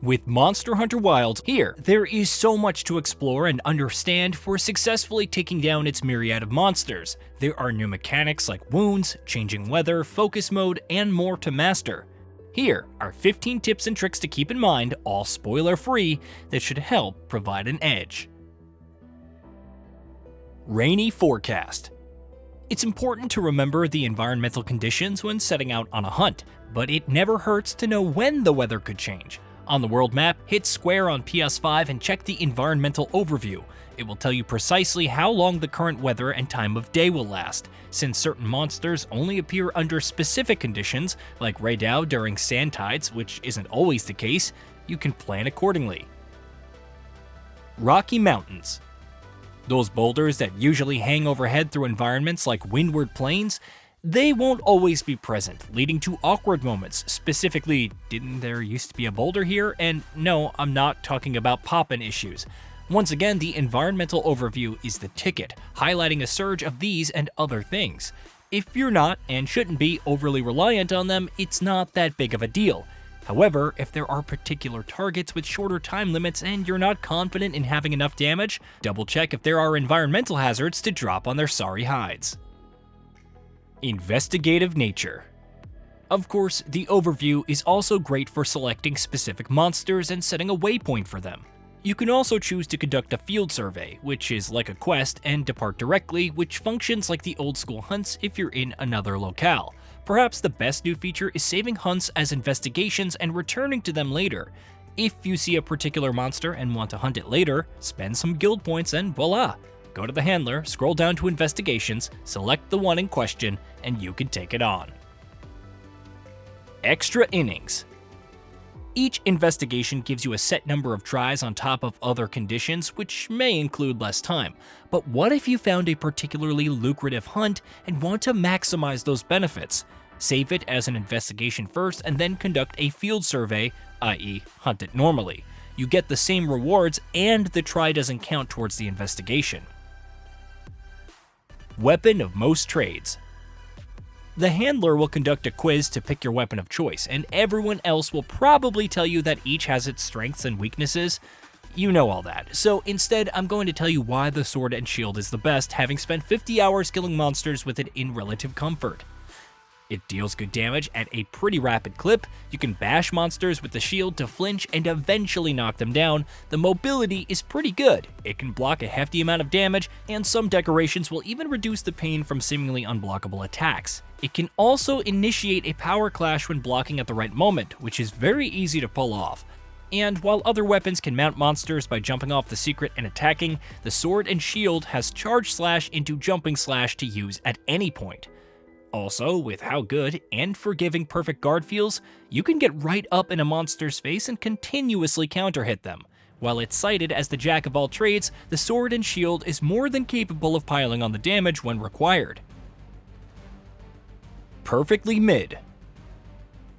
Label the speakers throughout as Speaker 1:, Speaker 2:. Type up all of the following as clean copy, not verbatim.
Speaker 1: With Monster Hunter Wilds, there is so much to explore and understand for successfully taking down its myriad of monsters. There are new mechanics like wounds, changing weather, focus mode, and more to master. Here are 15 tips and tricks to keep in mind, all spoiler-free, that should help provide an edge. Rainy forecast. It's important to remember the environmental conditions when setting out on a hunt, but it never hurts to know when the weather could change. On the world map, hit square on PS5 and check the environmental overview. It will tell you precisely how long the current weather and time of day will last. Since certain monsters only appear under specific conditions, like Raydao during sand tides, which isn't always the case, you can plan accordingly. Rocky Mountains. Those boulders that usually hang overhead through environments like windward plains, they won't always be present, leading to awkward moments. Specifically, didn't there used to be a boulder here? And no, I'm not talking about poppin' issues. Once again, the environmental overview is the ticket, highlighting a surge of these and other things. If you're not, and shouldn't be, overly reliant on them, it's not that big of a deal. However, if there are particular targets with shorter time limits and you're not confident in having enough damage, double check if there are environmental hazards to drop on their sorry hides. Investigative nature. Of course, the overview is also great for selecting specific monsters and setting a waypoint for them. You can also choose to conduct a field survey, which is like a quest, and depart directly, which functions like the old school hunts if you're in another locale. Perhaps the best new feature is saving hunts as investigations and returning to them later. If you see a particular monster and want to hunt it later, spend some guild points and voila! Go to the handler, scroll down to investigations, select the one in question, and you can take it on. Extra innings. Each investigation gives you a set number of tries on top of other conditions, which may include less time. But what if you found a particularly lucrative hunt and want to maximize those benefits? Save it as an investigation first and then conduct a field survey, i.e. hunt it normally. You get the same rewards and the try doesn't count towards the investigation. Weapon of most trades. The handler will conduct a quiz to pick your weapon of choice, and everyone else will probably tell you that each has its strengths and weaknesses. You know all that, so instead I'm going to tell you why the sword and shield is the best, having spent 50 hours killing monsters with it in relative comfort. It deals good damage at a pretty rapid clip, you can bash monsters with the shield to flinch and eventually knock them down, the mobility is pretty good, it can block a hefty amount of damage, and some decorations will even reduce the pain from seemingly unblockable attacks. It can also initiate a power clash when blocking at the right moment, which is very easy to pull off. And while other weapons can mount monsters by jumping off the secret and attacking, the sword and shield has charge slash into jumping slash to use at any point. Also, with how good and forgiving perfect guard feels, you can get right up in a monster's face and continuously counter-hit them. While it's cited as the jack of all trades, the sword and shield is more than capable of piling on the damage when required. Perfectly mid.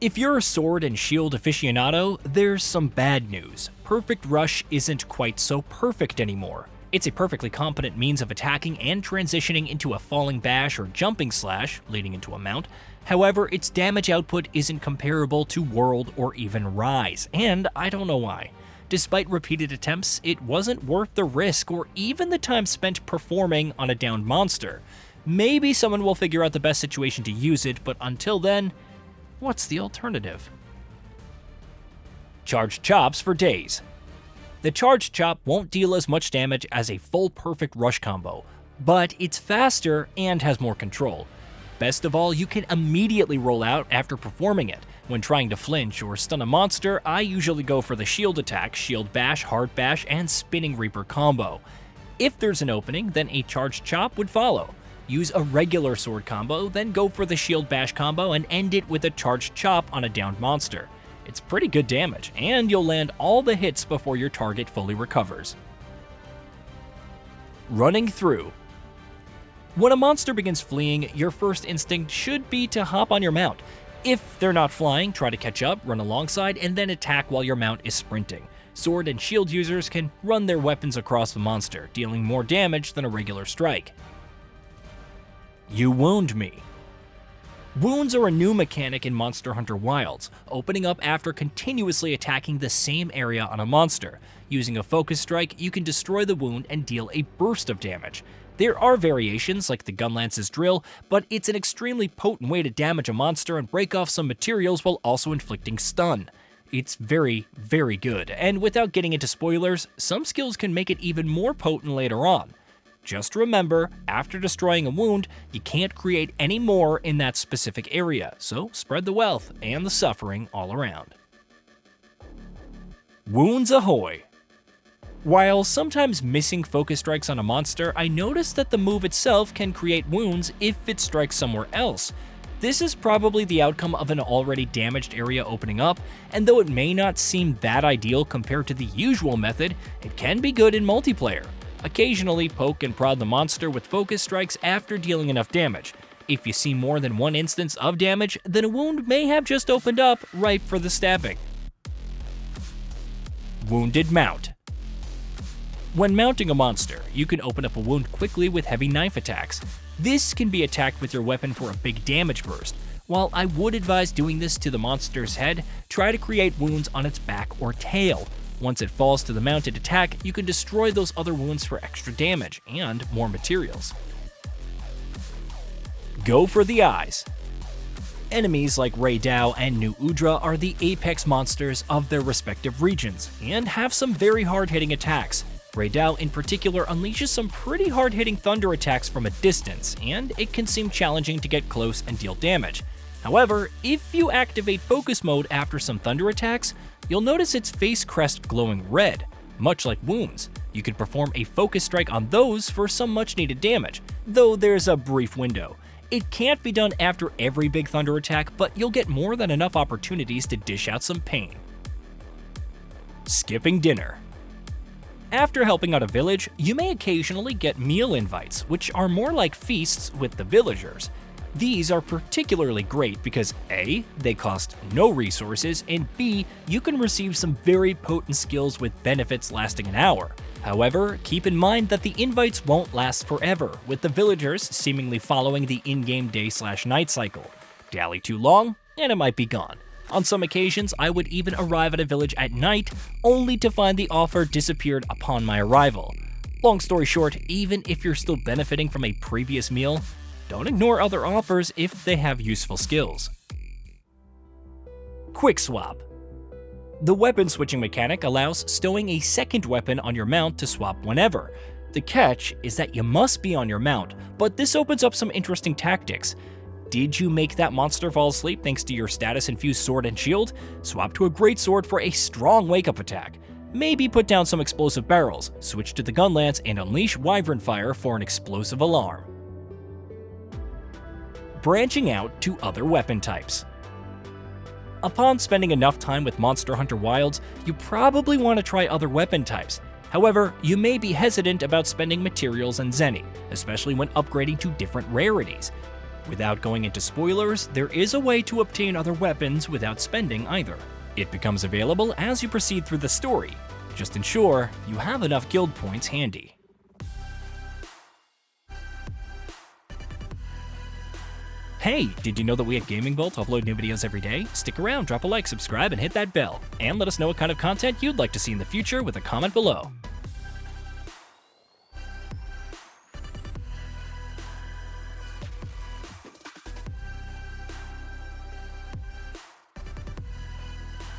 Speaker 1: If you're a sword and shield aficionado, there's some bad news. Perfect Rush isn't quite so perfect anymore. It's a perfectly competent means of attacking and transitioning into a falling bash or jumping slash, leading into a mount. However, its damage output isn't comparable to World or even Rise, and I don't know why. Despite repeated attempts, it wasn't worth the risk or even the time spent performing on a downed monster. Maybe someone will figure out the best situation to use it, but until then, what's the alternative? Charged chops for days. The charged chop won't deal as much damage as a full perfect rush combo, but it's faster and has more control. Best of all, you can immediately roll out after performing it. When trying to flinch or stun a monster, I usually go for the shield attack, shield bash, heart bash, and spinning reaper combo. If there's an opening, then a charged chop would follow. Use a regular sword combo, then go for the shield bash combo and end it with a charged chop on a downed monster. It's pretty good damage, and you'll land all the hits before your target fully recovers. Running through. When a monster begins fleeing, your first instinct should be to hop on your mount. If they're not flying, try to catch up, run alongside, and then attack while your mount is sprinting. Sword and shield users can run their weapons across the monster, dealing more damage than a regular strike. You wound me. Wounds are a new mechanic in Monster Hunter Wilds, opening up after continuously attacking the same area on a monster. Using a focus strike, you can destroy the wound and deal a burst of damage. There are variations like the Gunlance's drill, but it's an extremely potent way to damage a monster and break off some materials while also inflicting stun. It's very, very good, and without getting into spoilers, some skills can make it even more potent later on. Just remember, after destroying a wound, you can't create any more in that specific area, so spread the wealth and the suffering all around. Wounds ahoy! While sometimes missing focus strikes on a monster, I noticed that the move itself can create wounds if it strikes somewhere else. This is probably the outcome of an already damaged area opening up, and though it may not seem that ideal compared to the usual method, it can be good in multiplayer. Occasionally, poke and prod the monster with focus strikes after dealing enough damage. If you see more than one instance of damage, then a wound may have just opened up, ripe for the stabbing. Wounded Mount. When mounting a monster, you can open up a wound quickly with heavy knife attacks. This can be attacked with your weapon for a big damage burst. While I would advise doing this to the monster's head, try to create wounds on its back or tail. Once it falls to the mounted attack, you can destroy those other wounds for extra damage and more materials. Go for the eyes. Enemies like Rei Dao and New Udra are the apex monsters of their respective regions, and have some very hard-hitting attacks. Rei Dao in particular unleashes some pretty hard-hitting thunder attacks from a distance, and it can seem challenging to get close and deal damage. However, if you activate focus mode after some thunder attacks, you'll notice its face crest glowing red. Much like wounds, you could perform a focus strike on those for some much needed damage, though there's a brief window. It can't be done after every big thunder attack, but you'll get more than enough opportunities to dish out some pain. Skipping dinner. After helping out a village, you may occasionally get meal invites, which are more like feasts with the villagers. These are particularly great because A, they cost no resources, and B, you can receive some very potent skills with benefits lasting an hour. However, keep in mind that the invites won't last forever, with the villagers seemingly following the in-game day/night cycle. Dally too long, and it might be gone. On some occasions, I would even arrive at a village at night, only to find the offer disappeared upon my arrival. Long story short, even if you're still benefiting from a previous meal, don't ignore other offers if they have useful skills. Quick Swap. The weapon switching mechanic allows stowing a second weapon on your mount to swap whenever. The catch is that you must be on your mount, but this opens up some interesting tactics. Did you make that monster fall asleep thanks to your status-infused sword and shield? Swap to a greatsword for a strong wake-up attack. Maybe put down some explosive barrels, switch to the gunlance, and unleash wyvern fire for an explosive alarm. Branching out to other weapon types. Upon spending enough time with Monster Hunter Wilds, you probably want to try other weapon types. However, you may be hesitant about spending materials and zenny, especially when upgrading to different rarities. Without going into spoilers, there is a way to obtain other weapons without spending either. It becomes available as you proceed through the story. Just ensure you have enough guild points handy. Hey, did you know that we at GamingBolt upload new videos every day? Stick around, drop a like, subscribe, and hit that bell. And let us know what kind of content you'd like to see in the future with a comment below.